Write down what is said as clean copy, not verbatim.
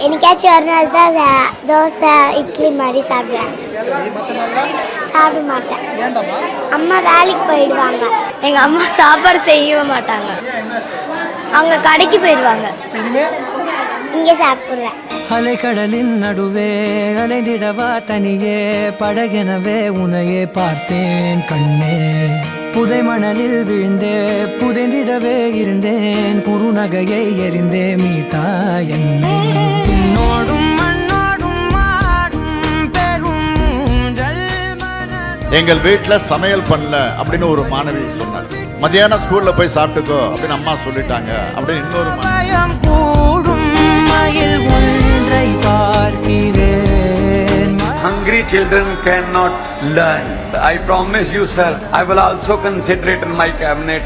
என்னைக்காச்சும் ஒரு நாள் தான் தோசை இட்லி மாதிரி சாப்பிடுவேன். சாப்பிட மாட்டேன். அம்மா வேலைக்கு போயிடுவாங்க. எங்கள் அம்மா சாப்பாடு செய்ய மாட்டாங்க. அவங்க கடைக்கு போயிடுவாங்க. இங்கே சாப்பிடுவேன். அலைக்கடலின் நடுவே அலைந்திடவா தனியே படகெனவே உன்னையே பார்த்தேன் கண்ணே. புதை மணலில் விழுந்தே புதைந்திடவே இருந்தேன். குறுநகையை எறிந்தே மீட்டா என்னை. எங்கள் வீட்டில் சமையல் பண்ணல அப்படின்னு ஒரு மாணவி சொன்னார். மதியானம் ஸ்கூல்ல போய் சாப்பிட்டுக்கோ அப்படின்னு அம்மா சொல்லிட்டாங்க அப்படின்னு இன்னொரு Hungry children cannot learn. I promise you, sir, I will also consider it in my cabinet.